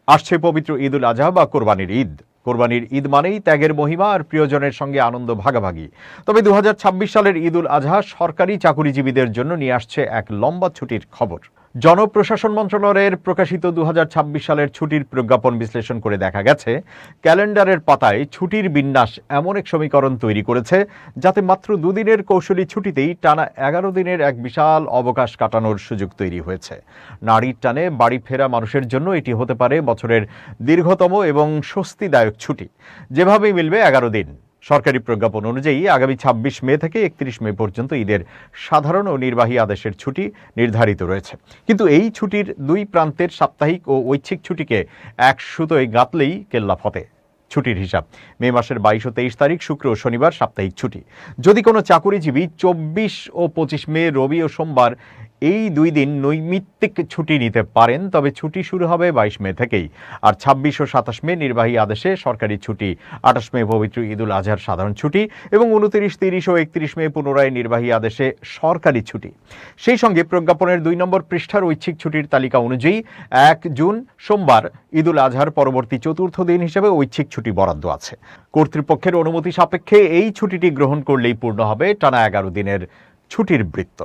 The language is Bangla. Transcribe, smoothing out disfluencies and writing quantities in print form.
আসছে পবিত্র ঈদ উল আজহা বা কোরবানির ঈদ। কোরবানির ঈদ মানেই ত্যাগের মহিমা আর প্রিয়জনের সঙ্গে আনন্দ ভাগাভাগি। তবে 2026 সালের ঈদ উল আজহা সরকারি চাকুরিজীবীদের জন্য নিয়ে আসছে এক লম্বা ছুটির খবর। জনপ্রশাসন মন্ত্রণালয়ের প্রকাশিত 2026 সালের ছুটির প্রজ্ঞাপন বিশ্লেষণ করে দেখা গেছে, ক্যালেন্ডারের পাতায় ছুটির বিন্যাস এমন এক সমীকরণ তৈরি করেছে যাতে মাত্র দুদিনের কৌশলী ছুটিতেই টানা 11 দিনের এক বিশাল অবকাশ কাটানোর সুযোগ তৈরি হয়েছে। নারীর টানে বাড়ি ফেরা মানুষের জন্য এটি হতে পারে বছরের দীর্ঘতম এবং স্বস্তিদায়ক ছুটি। যেভাবেই মিলবে 11 দিন। সরকারি প্রজ্ঞাপন অনুযায়ী আগামী 26 মে থেকে 31 মে পর্যন্ত ঈদের সাধারণ ও নির্বাহী আদেশের ছুটি নির্ধারিত রয়েছে। কিন্তু এই ছুটির দুই প্রান্তের সাপ্তাহিক ও ঐচ্ছিক ছুটিকে এক সুতোয় গাঁথলেই কেল্লাফতে। ছুটির হিসাব: মে মাসের 22 ও 23 তারিখ শুক্র ও শনিবার সাপ্তাহিক ছুটি। যদি কোনো চাকুরিজীবী 24 ও 25 মে রবি ও সোমবার এই দুই দিন নৈমিত্তিক ছুটি নিতে পারেন, তবে ছুটি শুরু হবে 22 মে থেকেই। আর 26 ও 27 মে নির্বাহী আদেশে সরকারি ছুটি, 28 মে পবিত্র ঈদ উল আজহার সাধারণ ছুটি এবং 29, 30 ও 31 মে পুনরায় নির্বাহী আদেশে সরকারি ছুটি। সেই সঙ্গে প্রজ্ঞাপনের 2 নম্বর পৃষ্ঠার ঐচ্ছিক ছুটির তালিকা অনুযায়ী 1 জুন সোমবার ঈদ উল আজহার পরবর্তী চতুর্থ দিন হিসেবে ঐচ্ছিক ছুটি বরাদ্দ আছে। কর্তৃপক্ষের অনুমতি সাপেক্ষে এই ছুটিটি গ্রহণ করলেই পূর্ণ হবে টানা 11 দিনের ছুটির বৃত্ত।